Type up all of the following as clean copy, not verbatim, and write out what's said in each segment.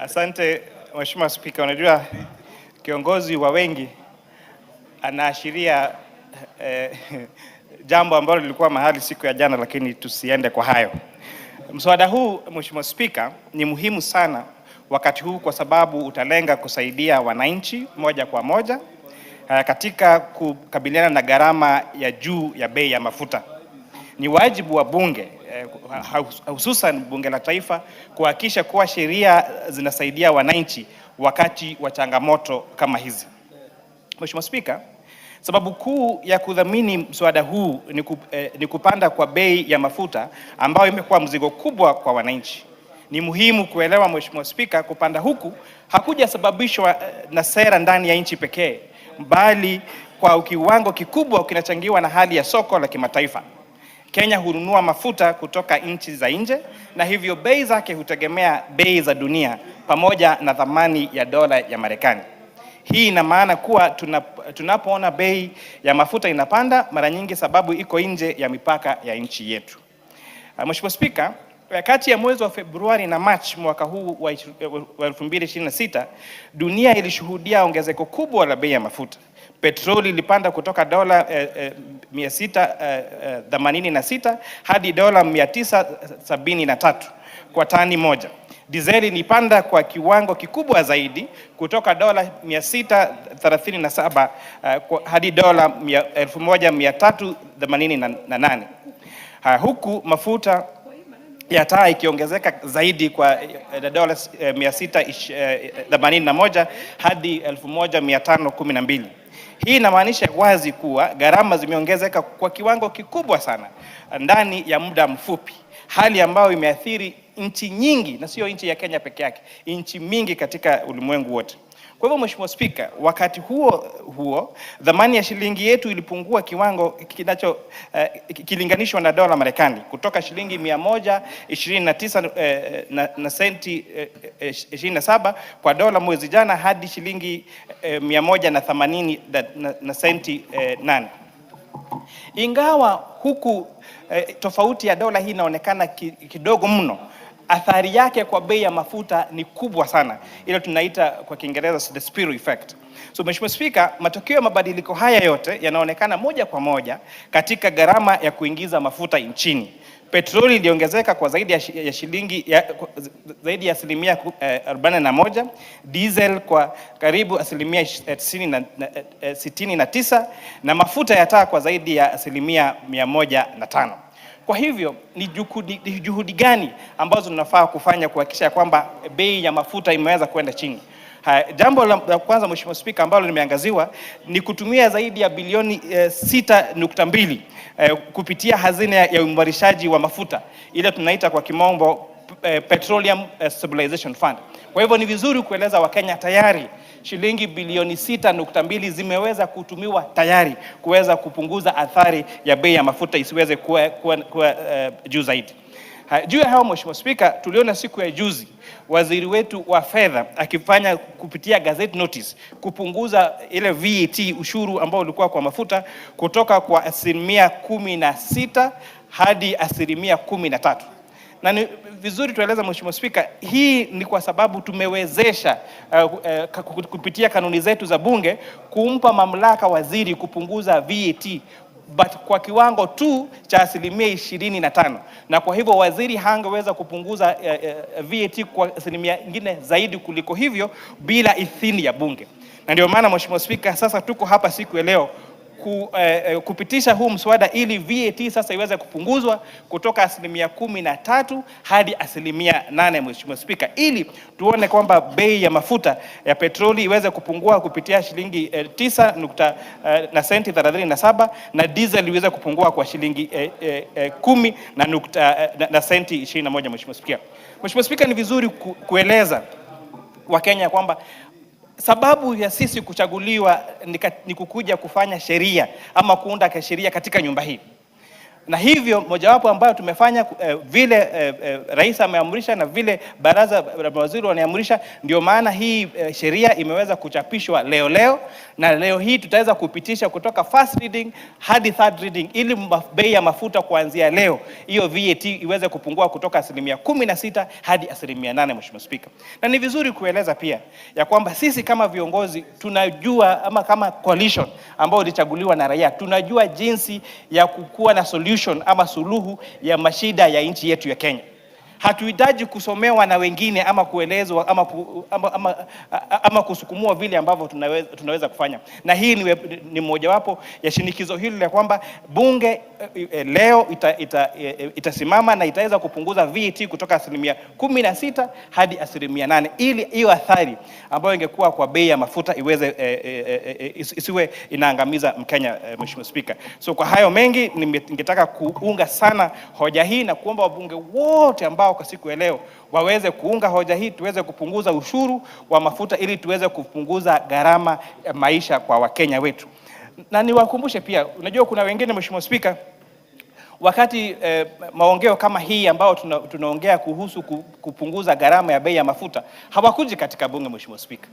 Asante Mheshimiwa Spika. Unajua kiongozi wa wengi anaashiria jambo ambalo lilikuwa mahali siku ya jana, lakini tusiende kwa hayo. Mswada huu Mheshimiwa Spika ni muhimu sana wakati huu kwa sababu utalenga kusaidia wananchi moja kwa moja katika kukabiliana na gharama ya juu ya bei ya mafuta. Ni wajibu wa bunge hususan bunge la taifa kuhakikisha kuwa sheria zinasaidia wananchi wakati wa changamoto kama hizi. Mheshimiwa Spika, sababu kuu ya kudhamini mswada huu ni kupanda kwa bei ya mafuta ambayo imekuwa mzigo kubwa kwa wananchi. Ni muhimu kuelewa Mheshimiwa Spika, kupanda huku hakujasababishwa na sera ndani ya nchi pekee, bali kwa kiwango kikubwa kinachangiwa na hali ya soko la kimataifa. Kenya hununua mafuta kutoka nchi za nje na hivyo bei zake hutegemea bei za dunia pamoja na thamani ya dola ya Marekani. Hii ina maana kuwa tunapoona bei ya mafuta inapanda, mara nyingi sababu iko nje ya mipaka ya nchi yetu. Mheshimiwa Spika, kati ya mwezi wa Februari na Machi mwaka huu wa 2026, dunia ilishuhudia ongezeko kubwa la bei ya mafuta. Petroli ilipanda kutoka dola 686 hadi dola 973 kwa tani moja. Dizeli ilipanda kwa kiwango kikubwa zaidi kutoka dola 637 hadi dola 1388. Huku mafuta ya taa ikiongezeka zaidi kwa dola 681 hadi 1512. Hii inamaanisha wazi kuwa gharama zimeongezeka kwa kiwango kikubwa sana ndani ya muda mfupi, hali ambayo imeathiri nchi nyingi na sio nchi ya Kenya peke yake, nchi mingi katika ulimwengu wote. Kwa hivyo Mheshimiwa Spika, wakati huo dhamani ya shilingi yetu ilipungua kiwango kilinganishwa na dola Marekani kutoka shilingi 129 na senti 27 kwa dola mwezi jana hadi shilingi 180 na senti 8. Ingawa huku tofauti ya dola hii inaonekana kidogo mno, athari yake kwa bei ya mafuta ni kubwa sana, ile tunaita kwa Kiingereza the spill effect. So Mheshimiwa Spika, matokeo ya mabadiliko haya yote yanaonekana moja kwa moja katika gharama ya kuingiza mafuta nchini. Petroli iliongezeka kwa zaidi ya asilimia 41, diesel kwa karibu asilimia 69 na mafuta ya taa kwa zaidi ya asilimia 105. Kwa hivyo ni juhudi gani ambazo tunafaa kufanya kuhakikisha kwamba bei ya mafuta imeweza kwenda chini? Jambo la kwanza Mheshimiwa Spika ambalo limeangaziwa ni kutumia zaidi ya bilioni 6.2 kupitia hazina ya uimarishaji wa mafuta, ile tunaita kwa kimombo Petroleum Stabilization Fund. Kwa hivyo ni vizuri kueleza Wakenya tayari shilingi bilioni 6.2 zimeweza kutumiwa tayari kuweza kupunguza athari ya bei ya mafuta isiweze kuwa juu zaidi. Juu ya hao Mheshimiwa Spika, tuliona siku ya juzi waziri wetu wa fedha akifanya kupitia gazette notice kupunguza ile VAT ushuru ambao ulikuwa kwa mafuta kutoka kwa 16% hadi 13%. Na ni vizuri tueleza Mheshimiwa Spika, hii ni kwa sababu tumewezesha kupitia kanuni zetu za bunge kumpa mamlaka waziri kupunguza VAT but kwa kiwango tu cha 25%, na kwa hivyo waziri hangeweza kupunguza VAT kwa asilimia nyingine zaidi kuliko hivyo bila idhini ya bunge. Na ndio maana Mheshimiwa Spika, sasa tuko hapa siku ya leo kupitisha huu mswada ili VAT sasa iweze kupunguzwa kutoka 13% hadi 8%, Mheshimiwa Spika, ili tuone kwamba bei ya mafuta ya petroli iweze kupungua kupitia shilingi 9 na senti 37 na diesel iweze kupungua kwa shilingi 10 na senti 21, Mheshimiwa Spika. Mheshimiwa Spika, ni vizuri kueleza Wakenya kwamba sababu ya sisi kuchaguliwa ni kukuja kufanya sheria ama kuunda sheria katika nyumba hii. Na hivyo mojawapo ambayo tumefanya vile rais ameamrisha na vile baraza la mawaziri wanaamrisha, ndio maana hii sheria imeweza kuchapishwa leo, na leo hii tutaweza kupitisha kutoka first reading hadi third reading, ili bei ya mafuta kuanzia leo hiyo VAT iweze kupungua kutoka 16% hadi 8%, Mheshimiwa Spika. Na ni vizuri kueleza pia ya kwamba sisi kama viongozi tunajua, ama kama coalition ambao ilichaguliwa na raia, tunajua jinsi ya kukuwa na solution ama suluhu ya mashida ya nchi yetu ya Kenya. Hatuhitaji kusomewa na wengine ama kuelezwa ama kusukumua vile ambavyo tunaweza kufanya. Na hii ni mojawapo ya shinikizo hili la kwamba bunge leo itasimama na itaweza kupunguza VAT kutoka 16% hadi 8%, ili hiyo athari ambayo ingekuwa kwa bei ya mafuta iweze isiwe inaangamiza Mkenya, Mheshimiwa Spika. So kwa hayo mengi ningetaka kuunga sana hoja hii na kuomba wabunge wote ambao kwa siku ya leo waweze kuunga hoja hii, tuweze kupunguza ushuru wa mafuta ili tuweze kupunguza gharama ya maisha kwa Wakenya wetu. Na niwakumbushe pia, unajua kuna wengine, Mheshimiwa Spika, wakati maongeo kama hii ambao tunaongea kuhusu kupunguza gharama ya bei ya mafuta, hawakuji katika bunge, Mheshimiwa Spika.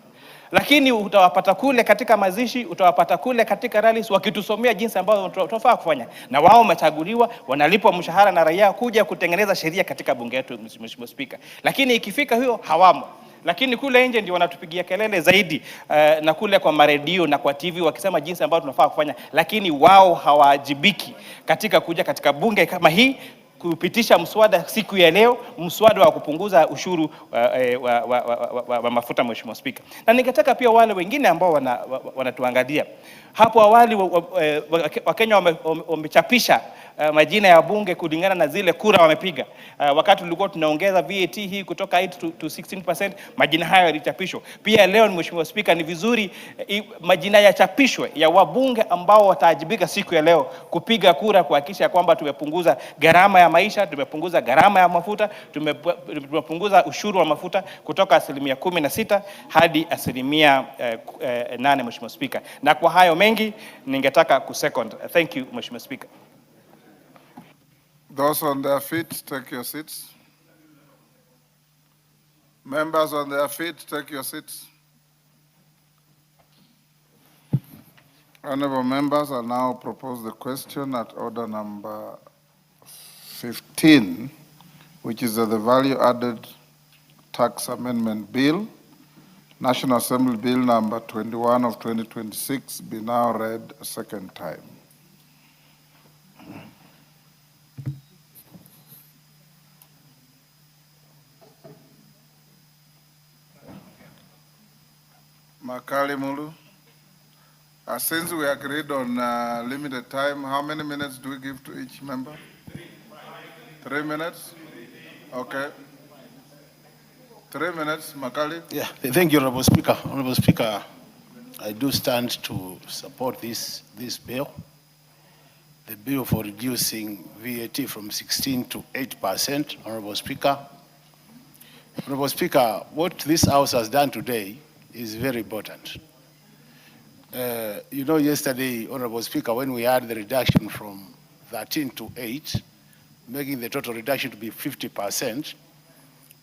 Lakini utawapata kule katika mazishi, utawapata kule katika rallies wakitusomea jinsi ambavyo tunafaa kufanya. Na wao wamechaguliwa, wanalipwa mshahara na raia kuja kutengeneza sheria katika bunge letu, Mheshimiwa Spika. Lakini ikifika hiyo hawamo. Lakini kule nje ndio wanatupigia kelele zaidi, na kule kwa maredio na kwa TV wakisema jinsi ambavyo tunafaa kufanya, lakini wao hawajibiki katika kuja katika bunge kama hii kupitisha mswada siku ya leo, mswada wa kupunguza ushuru wa mafuta, Mheshimiwa Spika. Na ningetaka pia wale wengine ambao wanatuangalia hapo awali, Wakenya wamechapisha majina ya bunge kulingana na zile kura wamepiga. Wakati tulikuwa tunaongeza VAT hii kutoka 8 to 16%, majina hayo yalichapishwa. Pia leo, Mheshimiwa Spika, ni vizuri majina yachapishwe ya wabunge ambao wataajibika siku ya leo kupiga kura kuhakikisha kwamba tumepunguza gharama ya maisha, tumepunguza gharama ya mafuta, tumepunguza ushuru wa mafuta kutoka 16% hadi 8%, Mheshimiwa Spika. Na kwa hayo mengi ningetaka kusecond. Thank you, Mheshimiwa Spika. Those on their feet, take your seats. Members on their feet, take your seats. Honorable members, I now propose the question at order number 15, which is the Value Added Tax Amendment Bill, National Assembly Bill number 21 of 2026, be now read a second time. Makali Mulu. Since we agreed on limited time, how many minutes do we give to each member? 3 minutes? Okay. 3 minutes, Makali. Yeah, thank you, Honorable Speaker. Honorable Speaker, I do stand to support this bill, the bill for reducing VAT from 16 to 8%, Honorable Speaker. Honorable Speaker, what this House has done today is very important. You know, yesterday, Honorable Speaker, when we had the reduction from 13 to 8, making the total reduction to be 50%,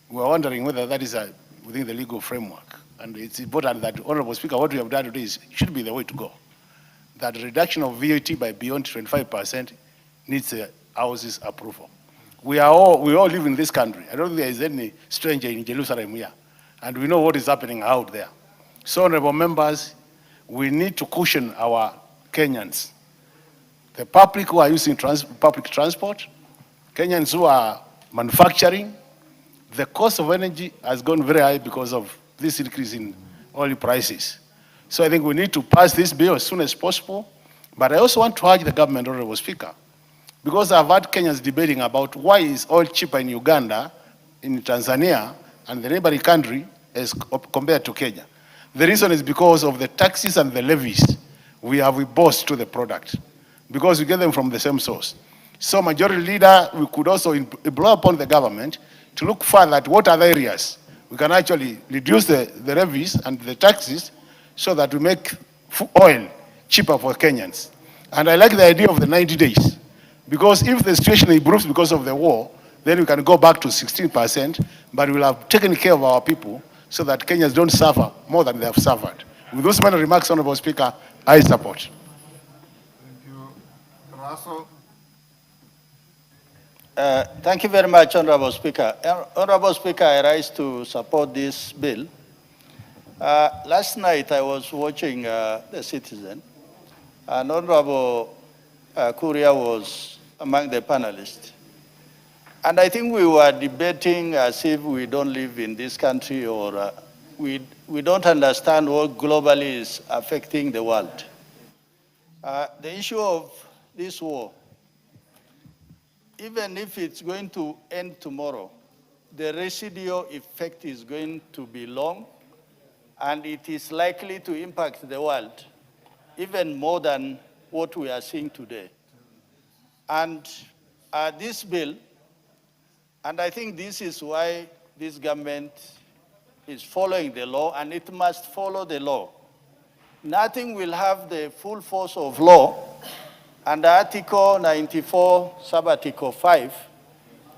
we were wondering whether that is within the legal framework. And it's important that, Honorable Speaker, what we have done today should be the way to go. That the reduction of VAT by beyond 25% needs the House's approval. We all live in this country. I don't think there is any stranger in Jerusalem here. And we know what is happening out there. So, honorable members, we need to caution our Kenyans, the public who are using public transport, Kenyans who are manufacturing. The cost of energy has gone very high because of this increase in oil prices. So I think we need to pass this bill as soon as possible. But I also want to urge the government, Honorable Speaker, because I've had Kenyans debating about why is oil cheaper in Uganda, in Tanzania, and the neighboring country as compared to Kenya. The reason is because of the taxes and the levies we boast to the product, because we get them from the same source. So, Majority Leader, we could also blow upon the government to look further at what other areas we can actually reduce the levies and the taxes so that we make oil cheaper for Kenyans. And I like the idea of the 90 days, Because if the situation improves because of the war, then we can go back to 16%, but we'll have taken care of our people so that Kenyans don't suffer more than they have suffered. With those minor remarks, Honorable Speaker, I support. Thank you. Russell? Thank you very much, Honorable Speaker. Honorable Speaker, I rise to support this bill. Last night I was watching The Citizen, and Honorable Kuria was among the panelists. And I think we were debating as if we don't live in this country, or we don't understand what globally is affecting the world. The issue of this war, even if it's going to end tomorrow, the residual effect is going to be long, and it is likely to impact the world even more than what we are seeing today. And this bill, and I think this is why this government is following the law, and it must follow the law. Nothing will have the full force of law under Article 94, Sub-Article 5,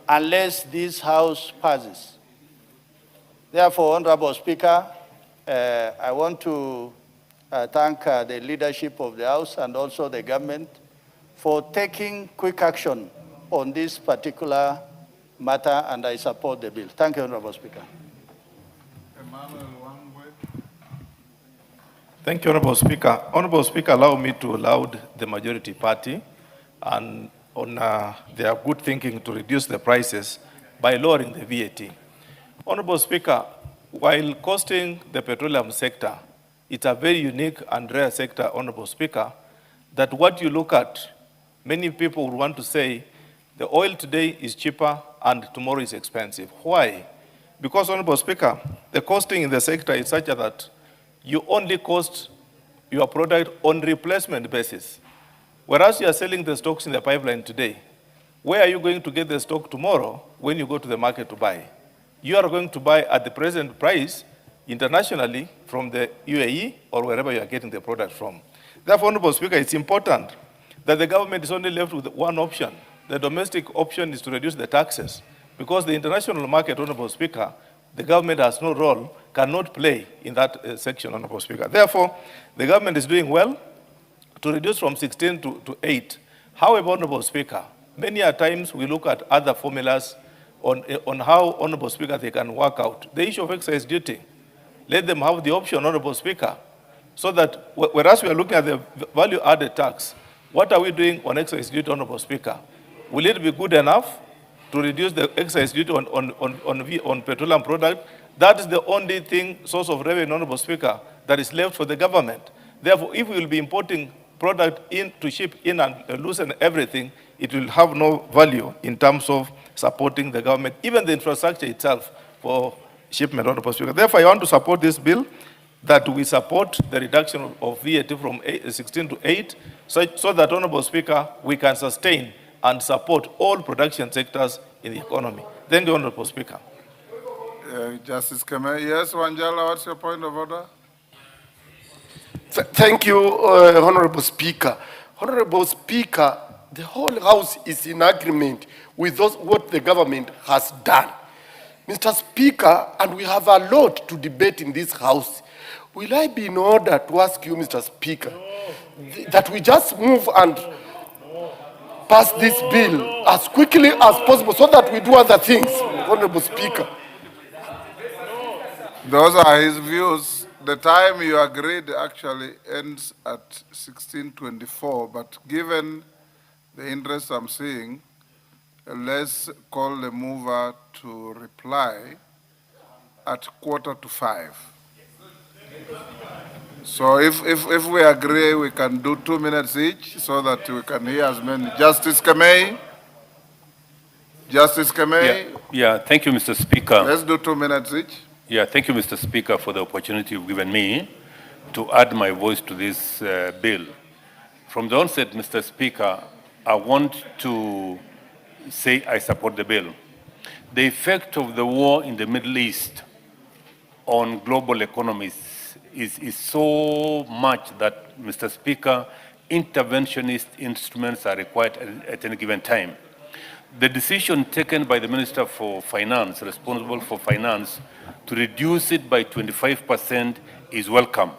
unless this House passes. Therefore, Honorable Speaker, I want to thank the leadership of the House and also the government for taking quick action on this particular matter, and I support the bill. Thank you, Honorable Speaker. Thank you, Honorable Speaker. Honorable Speaker, allow me to laud the majority party and on their good thinking to reduce the prices by lowering the VAT. Honorable Speaker, while costing the petroleum sector, it's a very unique and rare sector, Honorable Speaker, that what you look at, many people would want to say the oil today is cheaper and tomorrow is expensive. Why? Because, Honorable Speaker, the costing in the sector is such that you only cost your product on replacement basis. Whereas you are selling the stocks in the pipeline today, where are you going to get the stock tomorrow when you go to the market to buy? You are going to buy at the present price internationally from the UAE or wherever you are getting the product from. Therefore, Honorable Speaker, it's important that the government is only left with one option. The domestic option is to reduce the taxes, because the international market, Honorable Speaker, the government has no role, cannot play in that section, Honorable Speaker. Therefore, the government is doing well to reduce from 16 to 8. However, Honorable Speaker, many a times we look at other formulas on how, Honorable Speaker, they can work out. The issue of excise duty, let them have the option, Honorable Speaker, so that whereas we are looking at the value-added tax, what are we doing on excise duty, Honorable Speaker? Will it be good enough to reduce the excise duty on petroleum product? That is the only thing, source of revenue, Honorable Speaker, that is left for the government. Therefore, if we will be importing product in to ship in and loosen everything, it will have no value in terms of supporting the government, even the infrastructure itself for shipment, Honorable Speaker. Therefore, I want to support this bill, that we support the reduction of VAT from 16 to 8, so that, Honorable Speaker, we can sustain and support all production sectors in the economy. Thank you, Honorable Speaker. Justice Keme. Yes, Wanjala, what's your point of order? Thank you, Honorable Speaker. Honorable Speaker, the whole House is in agreement with what the government has done. Mr. Speaker, and we have a lot to debate in this House. Will I be in order to ask you, Mr. Speaker, that we just move and pass this bill as quickly as possible so that we do other things, Honorable Speaker? Those are his views. The time you agreed actually ends at 16:24, but given the interest I'm seeing, let's call the mover to reply at 4:45. So if we agree, we can do 2 minutes each so that we can hear as many. Justice Kamei? Justice Kamei? Yeah, thank you, Mr. Speaker. Let's do 2 minutes each. Yeah, thank you, Mr. Speaker, for the opportunity you've given me to add my voice to this bill. From the onset, Mr. Speaker, I want to say I support the bill. The effect of the war in the Middle East on global economies is so much that, Mr. Speaker, interventionist instruments are required at any given time. The decision taken by the Minister for Finance, responsible for finance, to reduce it by 25% is welcome.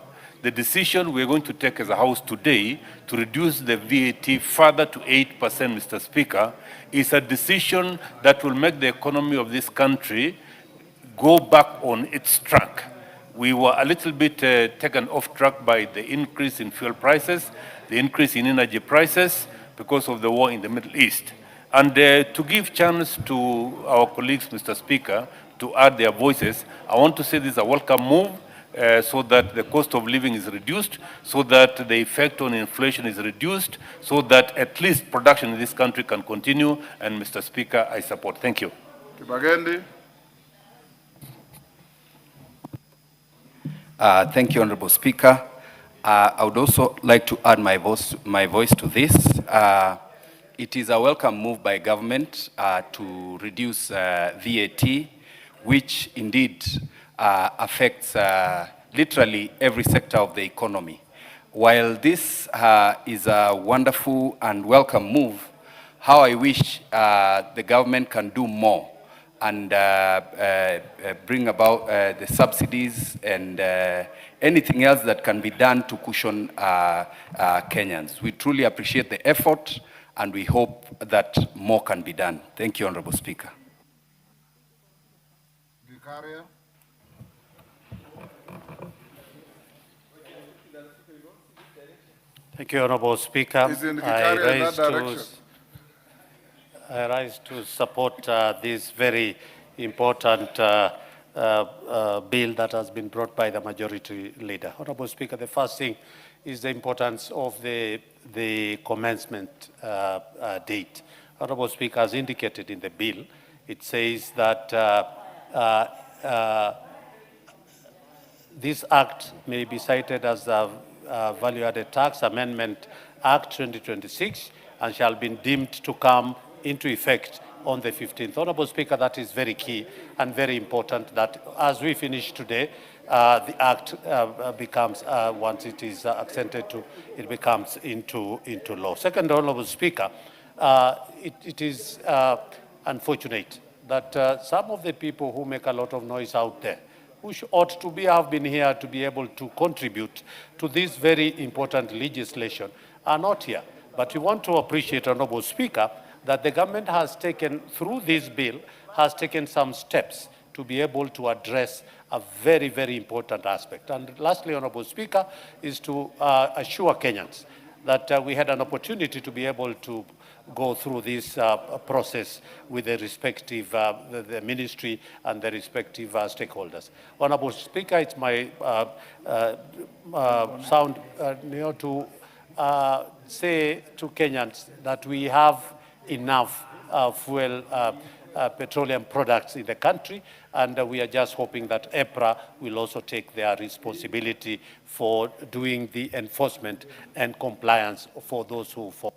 The decision we're going to take as a House today to reduce the VAT further to 8%, Mr. Speaker, is a decision that will make the economy of this country go back on its track. We were a little bit taken off track by the increase in fuel prices, the increase in energy prices because of the war in the Middle East. And to give chance to our colleagues, Mr. Speaker, to add their voices, I want to say this is a welcome move so that the cost of living is reduced, so that the effect on inflation is reduced, so that at least production in this country can continue. And Mr. Speaker, I support. Thank you. Kibagendi. Thank you, Honorable Speaker. I would also like to add my voice to this. It is a welcome move by government to reduce VAT, which indeed affects literally every sector of the economy. While this is a wonderful and welcome move, how I wish the government can do more and bring about the subsidies and anything else that can be done to cushion Kenyans. We truly appreciate the effort, and we hope that more can be done. Thank you, Honorable Speaker. Vicaria. Thank you, Honorable Speaker. Is in Vicaria in that direction? I rise to support this very important bill that has been brought by the majority leader. Honorable Speaker, the first thing is the importance of the commencement date. Honorable Speaker, as indicated in the bill, it says that this act may be cited as the Value-Added Tax Amendment Act 2026 and shall be deemed to come into effect on the 15th. Honorable Speaker, that is very key and very important that as we finish today, the act becomes, once it is accented to, it becomes into law. Second, Honorable Speaker, it is unfortunate that some of the people who make a lot of noise out there, who ought to have been here to be able to contribute to this very important legislation, are not here. But we want to appreciate, Honorable Speaker, that the government has taken, through this bill, has taken some steps to be able to address a very, very important aspect. And lastly, Honorable Speaker, is to assure Kenyans that we had an opportunity to be able to go through this process with the respective the ministry and the respective stakeholders. Honorable Speaker, it's my to say to Kenyans that we have enough fuel, petroleum products in the country, and we are just hoping that EPRA will also take their responsibility for doing the enforcement and compliance for those who fall.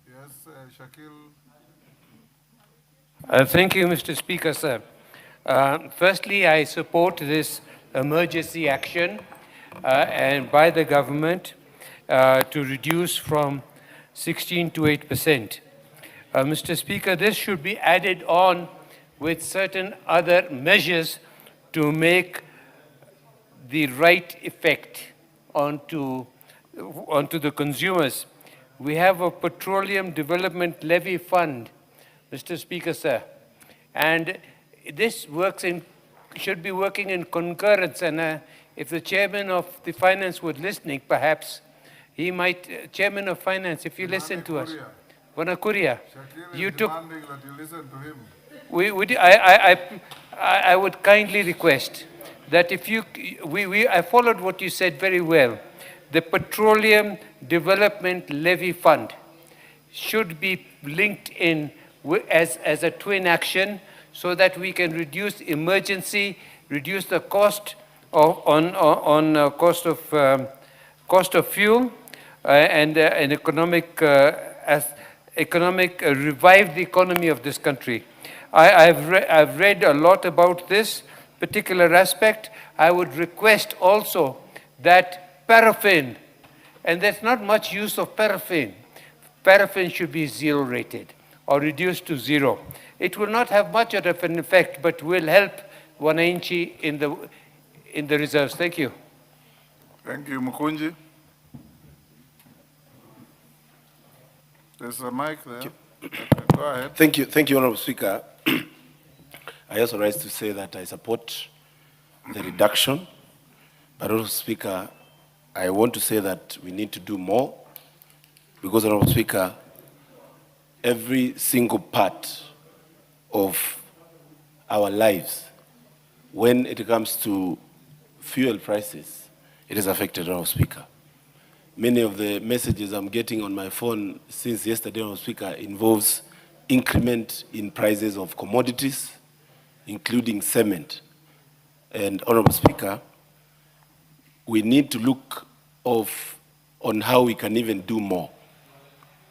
Yes, Shakil. Thank you, Mr. Speaker, sir. Firstly, I support this emergency action and by the government to reduce from 16 to 8%. Mr. Speaker, this should be added on with certain other measures to make the right effect onto the consumers. We have a Petroleum Development Levy Fund, Mr. Speaker, sir, and this should be working in concurrence, and if the Chairman of the Finance was listening, perhaps he might, Chairman of Finance, if you listen to us. Wanakuria, you took. That you listen to him. I would kindly request that if you, I followed what you said very well. The Petroleum Development Levy Fund should be linked in as a twin action so that we can reduce emergency, reduce the cost of cost of fuel and economic revive the economy of this country. I've read a lot about this particular aspect. I would request also that paraffin And there's not much use of paraffin. Paraffin should be zero rated or reduced to zero. It will not have much of an effect, but will help wananchi in the reserves. Thank you. Thank you, Mukunji. There's a mic there. Okay, go ahead. Thank you, Honorable Speaker. I also rise to say that I support the reduction, but Honorable Speaker, I want to say that we need to do more, because Honorable Speaker, every single part of our lives, when it comes to fuel prices, it is affected, Honorable Speaker. Many of the messages I'm getting on my phone since yesterday, Honorable Speaker, involves increment in prices of commodities, including cement. And Honorable Speaker, we need to look on how we can even do more.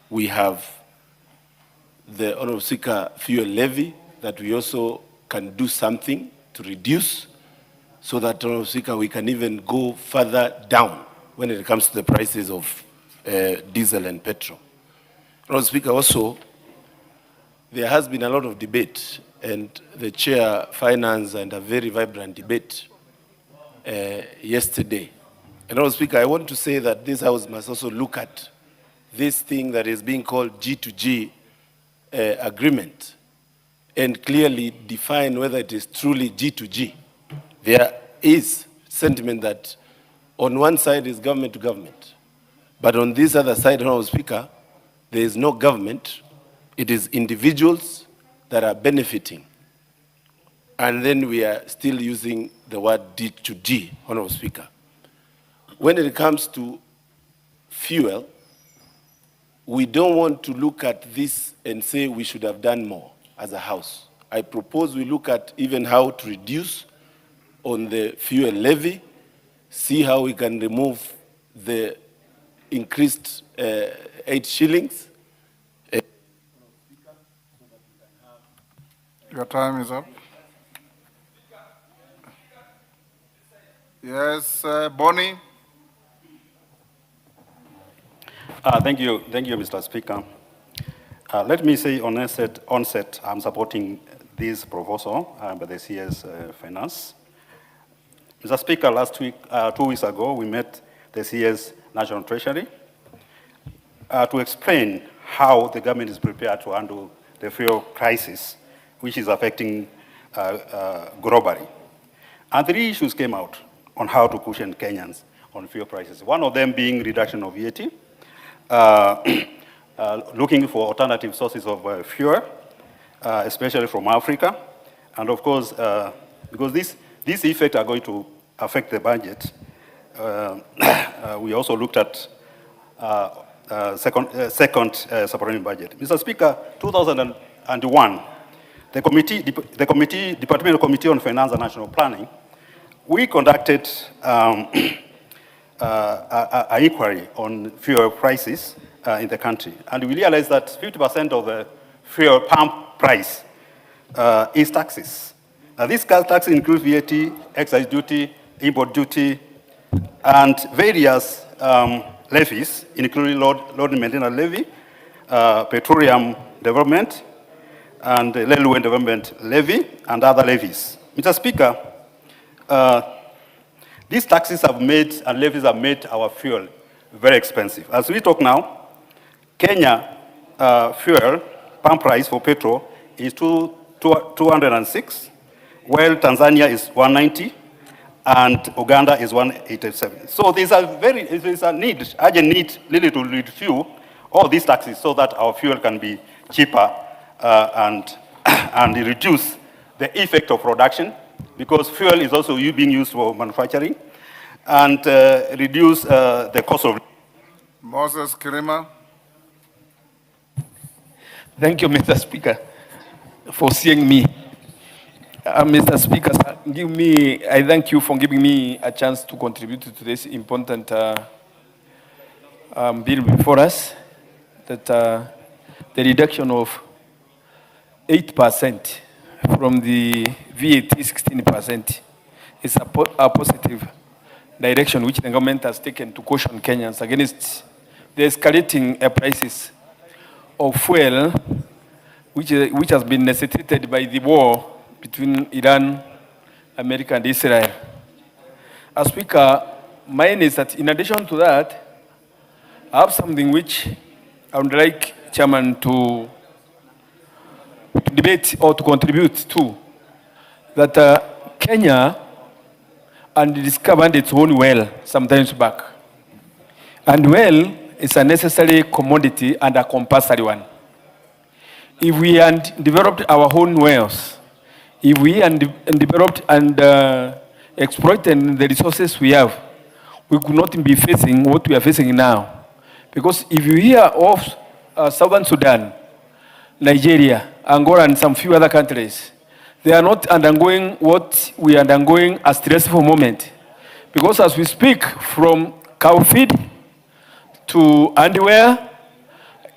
We have the Honorable Speaker fuel levy that we also can do something to reduce, so that Honorable Speaker, we can even go further down when it comes to the prices of diesel and petrol. Honorable Speaker, also, there has been a lot of debate, and the chair financed and a very vibrant debate yesterday. And Honorable Speaker, I want to say that this House must also look at this thing that is being called G2G agreement and clearly define whether it is truly G2G. There is sentiment that on one side is government to government, but on this other side, Honorable Speaker, there is no government. It is individuals that are benefiting. And then we are still using the word G2G, Honorable Speaker. When it comes to fuel, we don't want to look at this and say we should have done more as a House. I propose we look at even how to reduce on the fuel levy, see how we can remove the increased 8 shillings. Your time is up. Yes, Bonnie. Thank you, Mr. Speaker. Let me say on onset, I'm supporting this proposal by the CS Finance. Mr. Speaker, last week, 2 weeks ago, we met the CS National Treasury to explain how the government is prepared to handle the fuel crisis, which is affecting globally. And 3 issues came out on how to cushion Kenyans on fuel prices. One of them being reduction of VAT, looking for alternative sources of fuel, especially from Africa. And of course, because these effects are going to affect the budget, we also looked at second supplementary budget. Mr. Speaker, 2001, the Departmental Committee on Finance and National Planning, we conducted an inquiry on fuel prices in the country. And we realized that 50% of the fuel pump price is taxes. These taxes include VAT, excise duty, import duty, and various levies, including load and maintenance levy, petroleum development, and railway development levy, and other levies. Mr. Speaker, these taxes have made, and levies have made our fuel very expensive. As we talk now, Kenya fuel pump price for petrol is 206, while Tanzania is 190, and Uganda is 187. So there's a urgent need really to refuel all these taxes so that our fuel can be cheaper and reduce the effect of production, because fuel is also being used for manufacturing, and reduce the cost of. Moses Kirima. Thank you, Mr. Speaker, for seeing me. Mr. Speaker, I thank you for giving me a chance to contribute to this important bill before us, that the reduction of 8% from the VAT 16% is a positive direction which the government has taken to caution Kenyans against the escalating prices of fuel, which has been necessitated by the war between Iran, America, and Israel. Speaker, mine is that in addition to that, I have something which I would like Chairman to debate or to contribute to, that Kenya and discovered its own well sometimes back. And well is a necessary commodity and a compulsory one. If we had developed our own wells, if we had developed and exploited the resources we have, we could not be facing what we are facing now. Because if you hear of Southern Sudan, Nigeria, Angola, and some few other countries, they are not undergoing what we are undergoing a stressful moment. Because as we speak, from cow feed to underwear,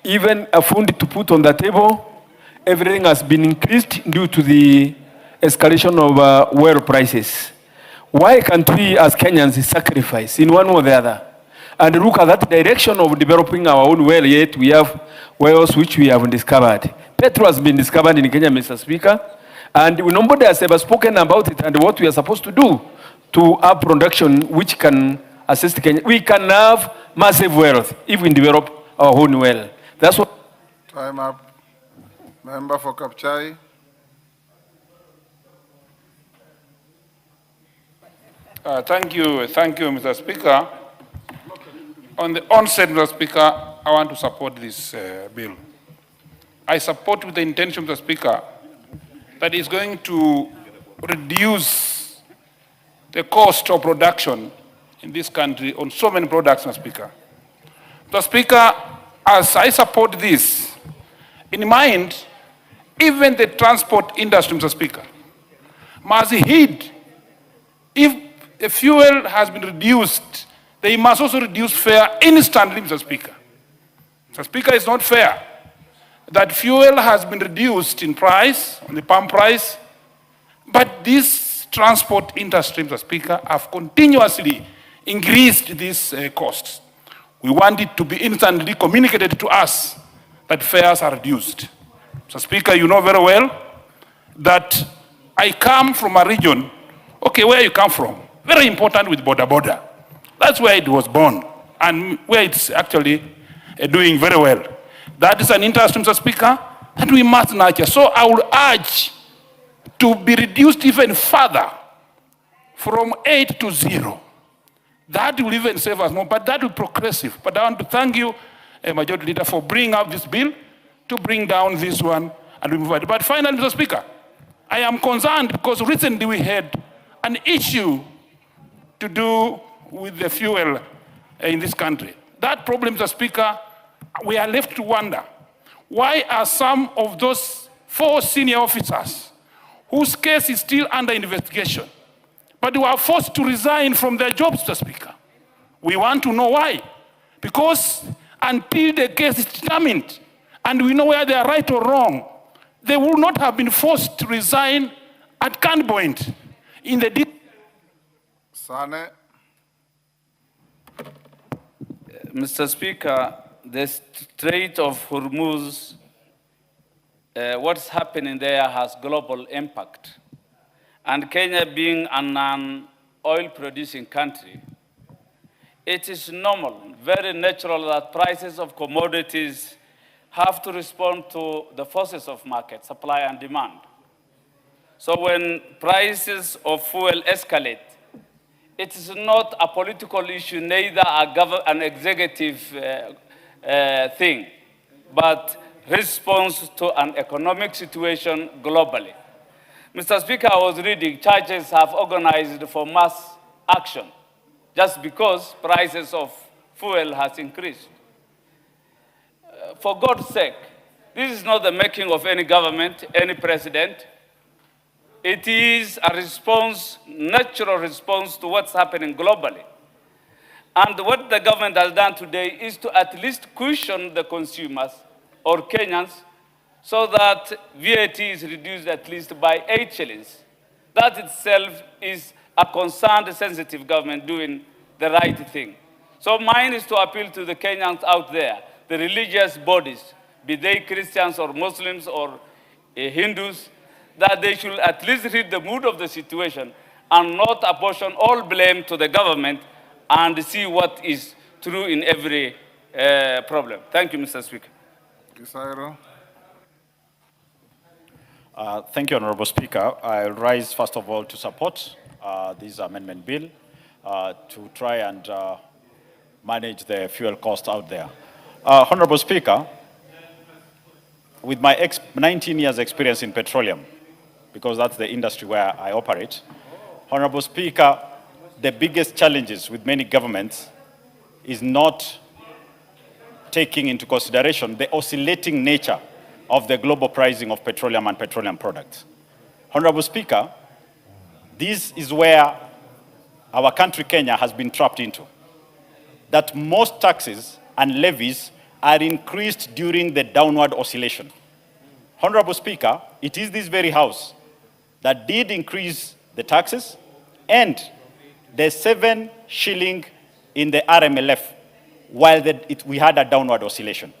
even a food to put on the table, everything has been increased due to the escalation of oil prices. Why can't we as Kenyans sacrifice in one or the other and look at that direction of developing our own well, yet we have wells which we haven't discovered? Petrol has been discovered in Kenya, Mr. Speaker, and nobody has ever spoken about it and what we are supposed to do to have production which can assist Kenya. We can have massive wealth if we develop our own well. That's what... Time up. Member for Kapchai. Thank you, Mr. Speaker. On the onset, Mr. Speaker, I want to support this bill. I support with the intention, Mr. Speaker, that is going to reduce the cost of production in this country on so many products, Mr. Speaker. Mr. Speaker, as I support this, in mind, even the transport industry, Mr. Speaker, must heed if the fuel has been reduced, they must also reduce fare instantly, Mr. Speaker. Mr. Speaker, it's not fair that fuel has been reduced in price, on the pump price, but this transport industry, Mr. Speaker, have continuously increased these costs. We want it to be instantly communicated to us that fares are reduced. Mr. Speaker, you know very well that I come from a region, okay, where you come from? Very important with border. That's where it was born and where it's actually doing very well. That is an interest, Mr. Speaker, that we must nurture. So I will urge to be reduced even further from 8 to 0. That will even save us more, but that will be progressive. But I want to thank you, Majority Leader, for bringing up this bill to bring down this one and move forward. But finally, Mr. Speaker, I am concerned because recently we had an issue to do with the fuel in this country. That problem, Mr. Speaker, we are left to wonder, why are some of those 4 senior officers whose case is still under investigation, but they were forced to resign from their jobs, Mr. Speaker? We want to know why. Because until the case is determined and we know whether they are right or wrong, they would not have been forced to resign at gunpoint in the... Sane. Mr. Speaker, the Strait of Hormuz, what's happening there has global impact. And Kenya being an oil-producing country, it is normal, very natural that prices of commodities have to respond to the forces of market, supply and demand. So when prices of fuel escalate, it is not a political issue, neither an executive thing, but response to an economic situation globally. Mr. Speaker, I was reading churches have organized for mass action just because prices of fuel has increased. For God's sake, this is not the making of any government, any president. It is a response, natural response to what's happening globally. And what the government has done today is to at least cushion the consumers or Kenyans so that VAT is reduced at least by 8 shillings. That itself is a concerned, sensitive government doing the right thing. So mine is to appeal to the Kenyans out there, the religious bodies, be they Christians or Muslims or Hindus, that they should at least read the mood of the situation and not apportion all blame to the government and see what is true in every problem. Thank you, Mr. Speaker. Thank you, Honorable Speaker. I'll rise, first of all, to support this amendment bill to try and manage the fuel cost out there. Honorable Speaker, with my 19 years experience in petroleum, because that's the industry where I operate, Honorable Speaker, the biggest challenges with many governments is not taking into consideration the oscillating nature of the global pricing of petroleum and petroleum products. Honorable Speaker, this is where our country, Kenya, has been trapped into. That most taxes and levies are increased during the downward oscillation. Honorable Speaker, it is this very House that did increase the taxes and the 7 shilling in the RMLF while we had a downward oscillation.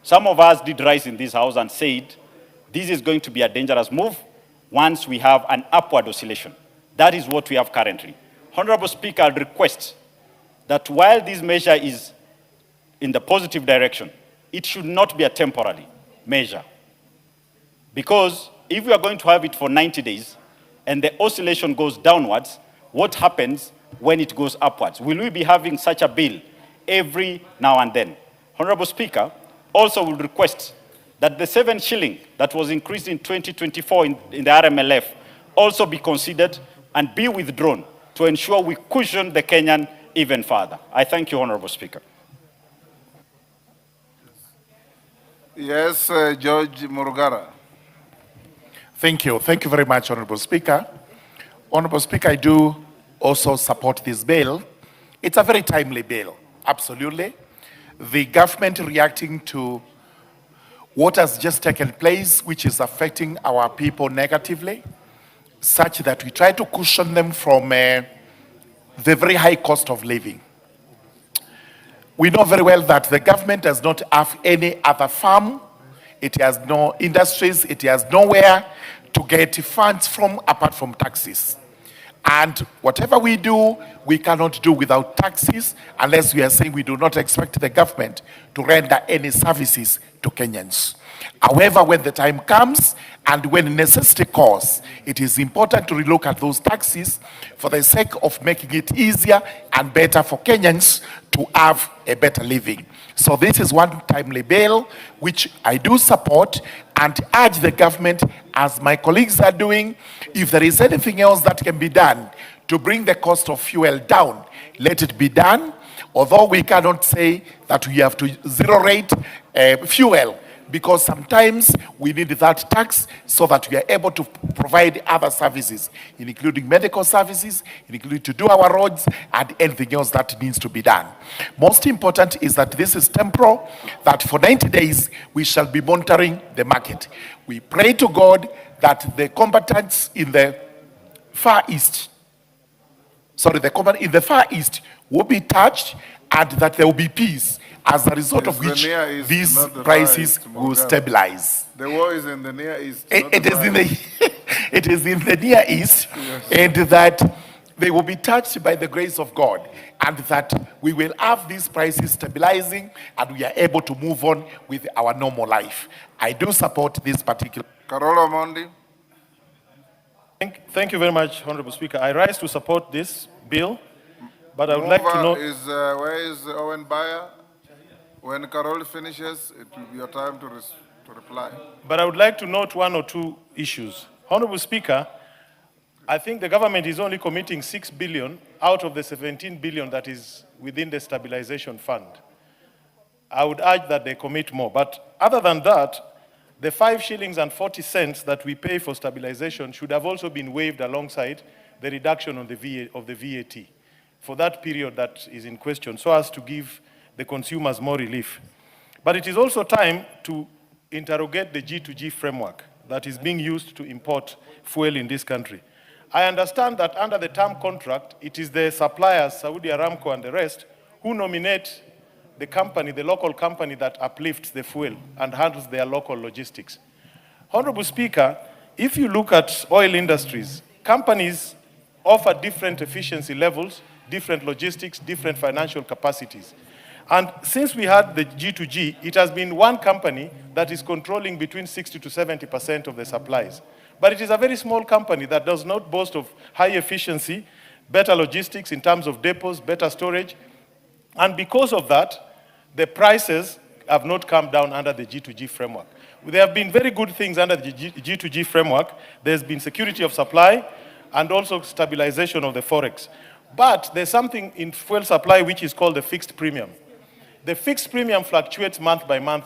Some of us did rise in this House and said, this is going to be a dangerous move once we have an upward oscillation. That is what we have currently. Honorable Speaker, I request that while this measure is in the positive direction, it should not be a temporary measure. Because if we are going to have it for 90 days and the oscillation goes downwards, what happens when it goes upwards? Will we be having such a bill every now and then? Honorable Speaker, also will request that the 7 shilling that was increased in 2024 in the RMLF also be considered and be withdrawn to ensure we cushion the Kenyan even further. I thank you, Honorable Speaker. Yes, George Murugara. Thank you. Thank you very much, Honorable Speaker. Honorable Speaker, I do also support this bill. It's a very timely bill, absolutely. The government reacting to what has just taken place, which is affecting our people negatively, such that we try to cushion them from the very high cost of living. We know very well that the government does not have any other farm. It has no industries. It has nowhere to get funds from apart from taxes. And whatever we do, we cannot do without taxes unless we are saying we do not expect the government to render any services to Kenyans. However, when the time comes and when necessity calls, it is important to relook at those taxes for the sake of making it easier and better for Kenyans to have a better living. So this is one timely bill which I do support and urge the government, as my colleagues are doing, if there is anything else that can be done to bring the cost of fuel down, let it be done. Although we cannot say that we have to zero rate fuel, because sometimes we need that tax so that we are able to provide other services, including medical services, including to do our roads and anything else that needs to be done. Most important is that this is temporal, that for 90 days we shall be monitoring the market. We pray to God that the combatants in the Far East, in the Far East will be touched and that there will be peace, as a result of which these prices will stabilize. The war is in the Near East. It is in the Near East, yes. And that they will be touched by the grace of God, and that we will have these prices stabilizing and we are able to move on with our normal life. I do support this particular. Carola Mondi. Thank you very much, Honorable Speaker. I rise to support this bill, but I would like to know... Where is Owen Bayer? When Carol finishes, it will be your time to reply. But I would like to note one or two issues. Honorable Speaker, I think the government is only committing 6 billion out of the 17 billion that is within the stabilization fund. I would urge that they commit more. But other than that, the 5 shillings and 40 cents that we pay for stabilization should have also been waived alongside the reduction of the VAT for that period that is in question, so as to give the consumers more relief. But it is also time to interrogate the G2G framework that is being used to import fuel in this country. I understand that under the term contract, it is the suppliers, Saudi Aramco and the rest, who nominate the company, the local company that uplifts the fuel and handles their local logistics. Honorable Speaker, if you look at oil industries, companies offer different efficiency levels, different logistics, different financial capacities. And since we had the G2G, it has been one company that is controlling between 60 to 70% of the supplies. But it is a very small company that does not boast of high efficiency, better logistics in terms of depots, better storage. And because of that, the prices have not come down under the G2G framework. There have been very good things under the G2G framework. There's been security of supply and also stabilization of the forex. But there's something in fuel supply which is called the fixed premium. The fixed premium fluctuates month by month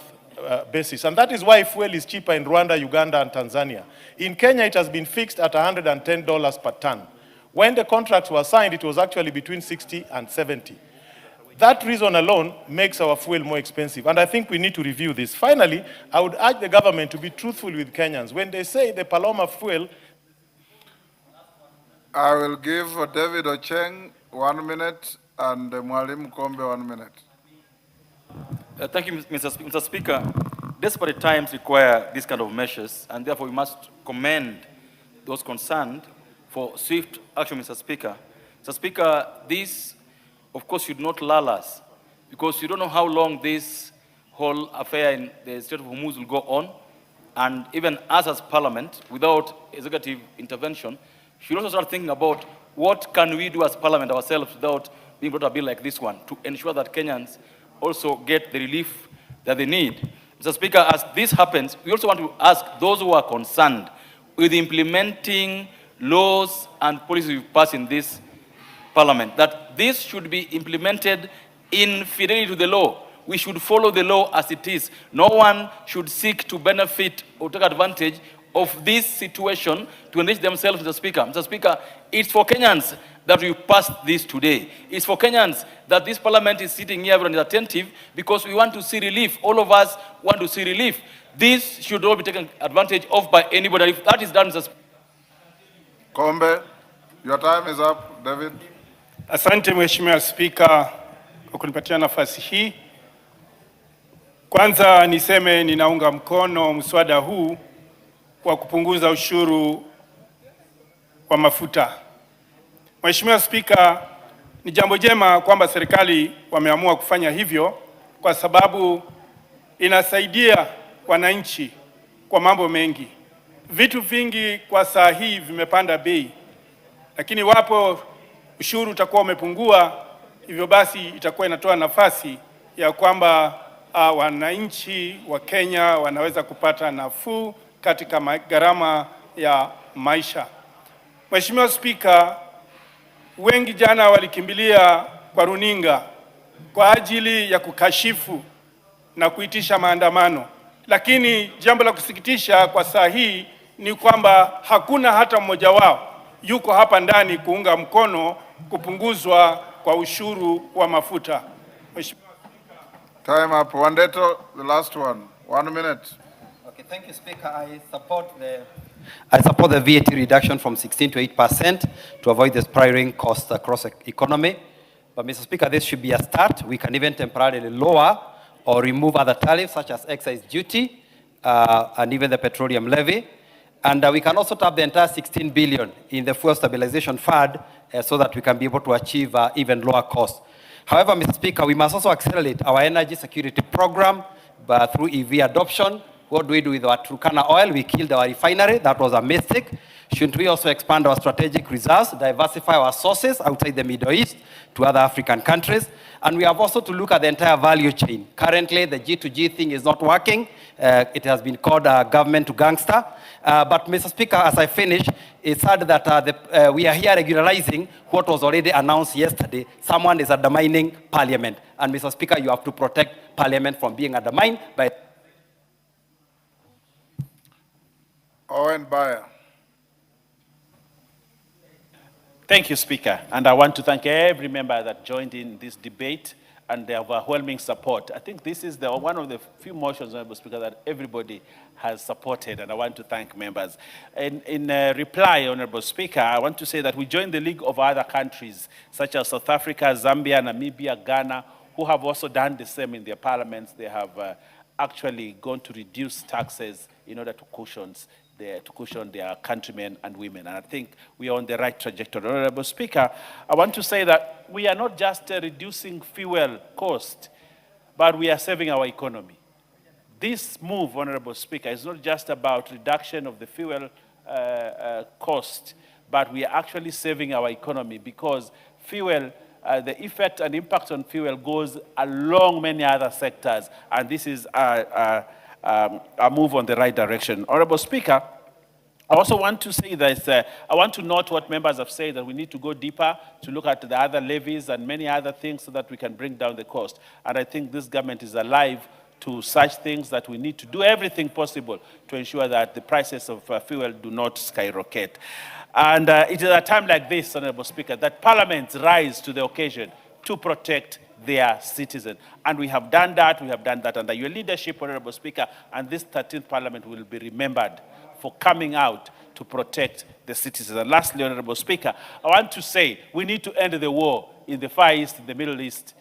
basis, and that is why fuel is cheaper in Rwanda, Uganda, and Tanzania. In Kenya, it has been fixed at $110 per ton. When the contracts were signed, it was actually between 60 and 70. That reason alone makes our fuel more expensive, and I think we need to review this. Finally, I would urge the government to be truthful with Kenyans. When they say the Paloma fuel... I will give David Ocheng 1 minute and Mwalimu Kombe 1 minute. Thank you, Mr. Speaker. Desperate times require this kind of measures, and therefore we must commend those concerned for swift action, Mr. Speaker. Mr. Speaker, this, of course, should not lull us, because you don't know how long this whole affair in the Strait of Hormuz will go on, and even us as Parliament, without executive intervention, should also start thinking about what can we do as Parliament ourselves without being brought a bill like this one to ensure that Kenyans also get the relief that they need. Mr. Speaker, as this happens, we also want to ask those who are concerned with implementing laws and policies we've passed in this Parliament, that this should be implemented in fidelity to the law. We should follow the law as it is. No one should seek to benefit or take advantage of this situation to enrich themselves, Mr. Speaker. Mr. Speaker, it's for Kenyans that we passed this today. It's for Kenyans that this Parliament is sitting here and is attentive, because we want to see relief. All of us want to see relief. This should not be taken advantage of by anybody. If that is done, Mr. Speaker. Kombe, your time is up. David. Asante Mheshimiwa Spika kwa kunipatia nafasi hii. Kwanza niseme ninaunga mkono mswada huu wa kupunguza ushuru wa mafuta. Mheshimiwa Spika, ni jambo jema kwamba serikali wameamua kufanya hivyo, kwa sababu inasaidia wananchi kwa mambo mengi. Vitu vingi kwa saa hii vimepanda bei, lakini wapo ushuru utakuwa umepungua, hivyo basi itakuwa inatoa nafasi ya kwamba wananchi wa Kenya wanaweza kupata nafuu katika gharama ya maisha. Mheshimiwa Spika, wengi jana walikimbilia kwa runinga kwa ajili ya kukashifu na kuitisha maandamano, lakini jambo la kusikitisha kwa saa hii ni kwamba hakuna hata mmoja wao yuko hapa ndani kuunga mkono kupunguzwa kwa ushuru wa mafuta. Time up. Wandeto, the last one. 1 minute. Okay, thank you, Speaker. I support the VAT reduction from 16 to 8% to avoid the spiraling costs across the economy. But, Mr. Speaker, this should be a start. We can even temporarily lower or remove other tariffs such as excise duty and even the petroleum levy. And we can also tap the entire 16 billion in the fuel stabilization fund so that we can be able to achieve even lower costs. However, Mr. Speaker, we must also accelerate our energy security program through EV adoption. What do we do with our Turkana oil? We killed our refinery. That was a mistake. Shouldn't we also expand our strategic reserves, diversify our sources outside the Middle East to other African countries? And we have also to look at the entire value chain. Currently, the G2G thing is not working. It has been called government to gangster. But, Mr. Speaker, as I finish, it's sad that we are here regularizing what was already announced yesterday. Someone is undermining Parliament. And, Mr. Speaker, you have to protect Parliament from being undermined by... Owen Bayer. Thank you, Speaker. And I want to thank every member that joined in this debate. and the overwhelming support. I think this is one of the few motions, Honorable Speaker, that everybody has supported, and I want to thank members. In reply, Honorable Speaker, I want to say that we joined the league of other countries, such as South Africa, Zambia, Namibia, Ghana, who have also done the same in their parliaments. They have actually gone to reduce taxes in order to cushion their countrymen and women. And I think we are on the right trajectory. Honorable Speaker, I want to say that we are not just reducing fuel cost, but we are saving our economy. This move, Honorable Speaker, is not just about reduction of the fuel cost, but we are actually saving our economy because fuel, the effect and impact on fuel goes along many other sectors, and this is a move on the right direction. Honorable Speaker, I also want to say that I want to note what members have said, that we need to go deeper to look at the other levies and many other things so that we can bring down the cost. And I think this government is alive to such things, that we need to do everything possible to ensure that the prices of fuel do not skyrocket. And it is at a time like this, Honorable Speaker, that parliaments rise to the occasion to protect their citizens. And we have done that under your leadership, Honorable Speaker, and this 13th Parliament will be remembered for coming out to protect the citizens. And lastly, Honorable Speaker, I want to say we need to end the war in the Far East, in the Middle East.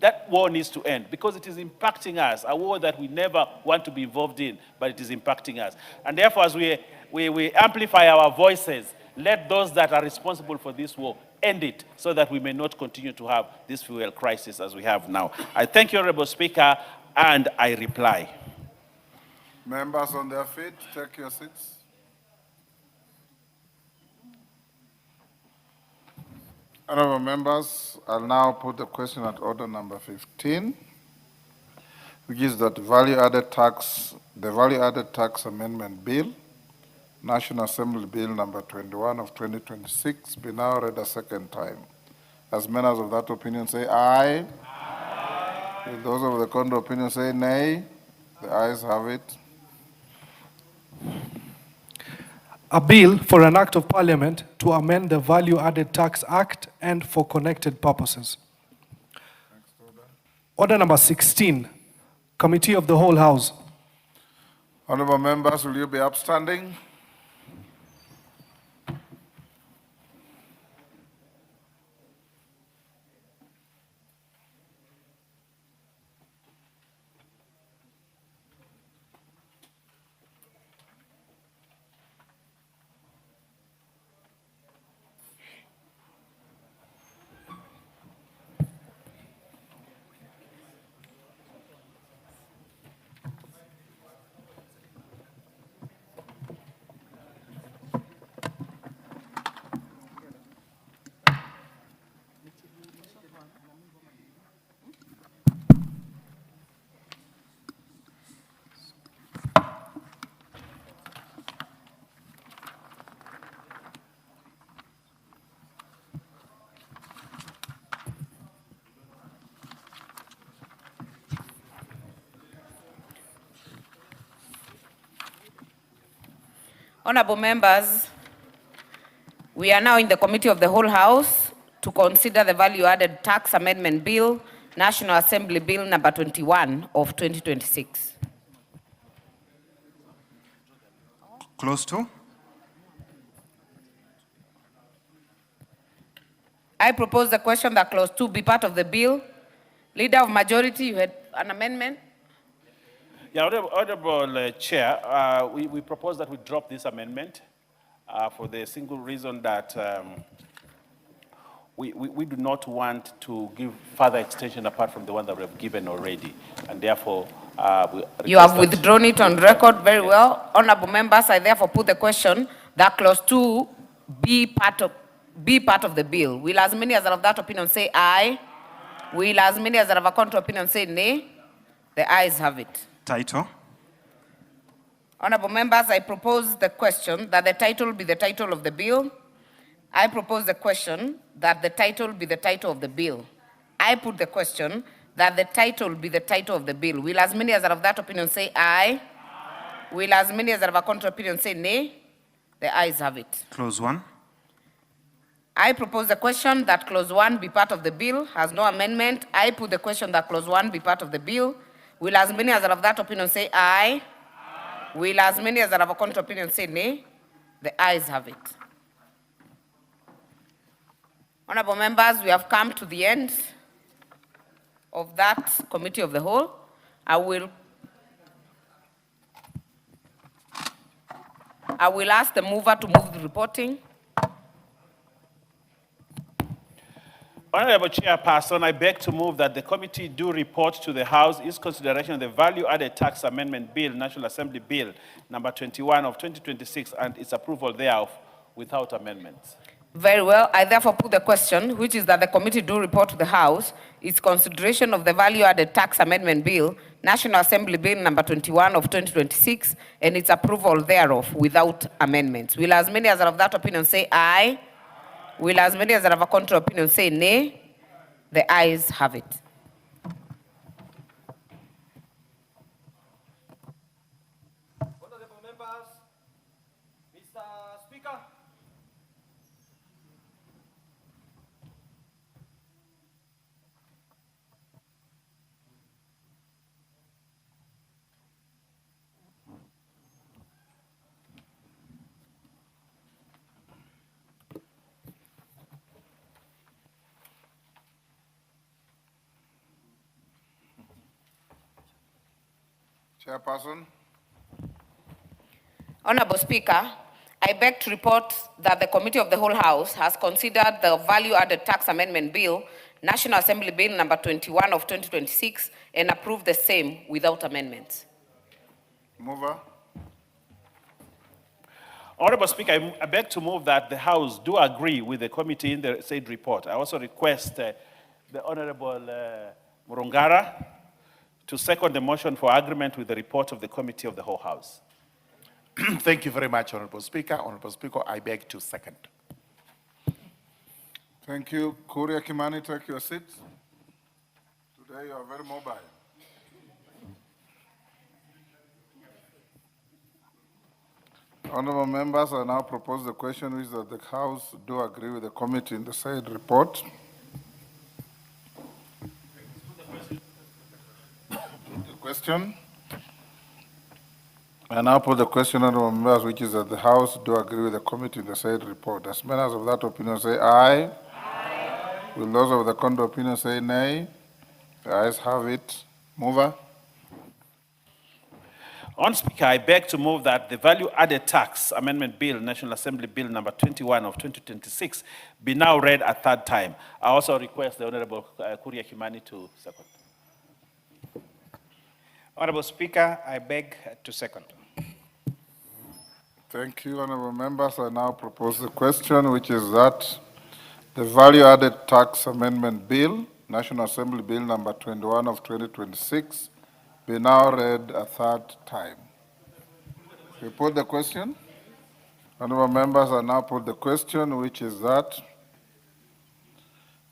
That war needs to end because it is impacting us, a war that we never want to be involved in, but it is impacting us. And therefore, as we amplify our voices, let those that are responsible for this war end it so that we may not continue to have this fuel crisis as we have now. I thank you, Honorable Speaker, and I reply. Members on their feet, take your seats. Honorable members, I'll now put the question at order number 15, which is that the value-added tax amendment bill, National Assembly Bill number 21 of 2026, be now read a second time. As members of that opinion say aye. Aye. Will those of the contrary opinion say nay? The ayes have it. A bill for an act of parliament to amend the Value Added Tax Act and for connected purposes. Order number 16, Committee of the Whole House. Honorable members, will you be upstanding? Honorable members, we are now in the Committee of the Whole House to consider the Value Added Tax Amendment Bill, National Assembly Bill number 21 of 2026. Close to. I propose the question that clause 2 be part of the bill. Leader of majority, you had an amendment? Yeah, Honorable Chair, we propose that we drop this amendment for the single reason that we do not want to give further extension apart from the one that we have given already, and therefore you have withdrawn it on record. Very well. Honorable members, I therefore put the question that clause 2 be part of the bill. Will as many as are of that opinion say aye? Will as many as are of a contrary opinion say nay? The ayes have it. Title. Honorable members, I propose the question that the title be the title of the bill. I propose the question that the title be the title of the bill. I put the question that the title be the title of the bill. Will as many as are of that opinion say aye? Aye. Will as many as are of a contrary opinion say nay? The ayes have it. Clause 1. I propose the question that clause 1 be part of the bill, has no amendment. I put the question that clause 1 be part of the bill. Will as many as are of that opinion say aye? Aye. Will as many as are of a contrary opinion say nay? The ayes have it. Honorable members, we have come to the end of that committee of the whole. I will ask the mover to move the reporting. Honorable Chairperson, I beg to move that the committee do report to the House its consideration of the Value-Added Tax Amendment Bill, National Assembly Bill, number 21 of 2026, and its approval thereof without amendments. Very well. I therefore put the question, which is that the committee do report to the House its consideration of the Value-Added Tax Amendment Bill, National Assembly Bill number 21 of 2026, and its approval thereof without amendments. Will as many as are of that opinion say aye? Will as many as are of a contrary opinion say nay? The ayes have it. Honorable members, Mr. Speaker. Chairperson. Honorable Speaker, I beg to report that the Committee of the Whole House has considered the Value-Added Tax Amendment Bill, National Assembly Bill number 21 of 2026, and approved the same without amendments. Mover. Honorable Speaker, I beg to move that the House do agree with the committee in the said report. I also request the Honorable Murungara to second the motion for agreement with the report of the Committee of the Whole House. Thank you very much, Honorable Speaker. Honorable Speaker, I beg to second. Thank you. Kuria Kimani, take your seat. Today you are very mobile. Honorable members, I now propose the question which that the House do agree with the committee in the said report. Question. I now put the question, honorable members, which is that the House do agree with the committee in the said report. As members of that opinion say aye. Aye. Will those of the contrary opinion say nay? The ayes have it. Mover. On Speaker, I beg to move that the Value-Added Tax Amendment Bill, National Assembly Bill number 21 of 2026, be now read a third time. I also request the Honorable Kuria Kimani to second. Honorable Speaker, I beg to second. Thank you, honorable members. I now propose the question, which is that the Value-Added Tax Amendment Bill, National Assembly Bill number 21 of 2026, be now read a third time. We put the question. Honorable members, I now put the question, which is that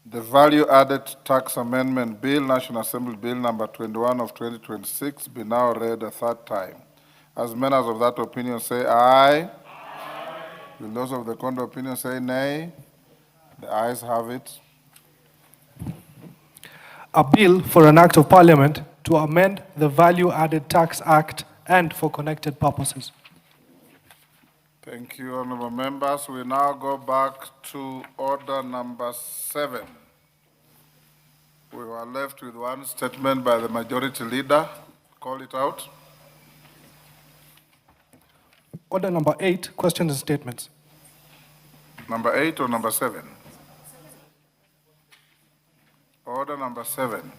the Value-Added Tax Amendment Bill, National Assembly Bill number 21 of 2026, be now read a third time. As members of that opinion say aye. Aye. Will those of the contrary opinion say nay? The ayes have it. A bill for an act of parliament to amend the Value-Added Tax Act and for connected purposes. Thank you, honorable members. We now go back to order number 7. We were left with one statement by the majority leader. Call it out. Order number 8, questions and statements. Number 8 or number 7? Order number 7.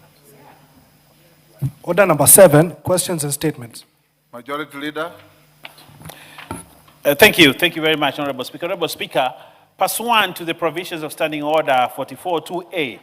Order number 7, questions and statements. Majority Leader. Thank you. Thank you very much, Honorable Speaker. Honorable Speaker, pursuant to the provisions of Standing Order 44.2a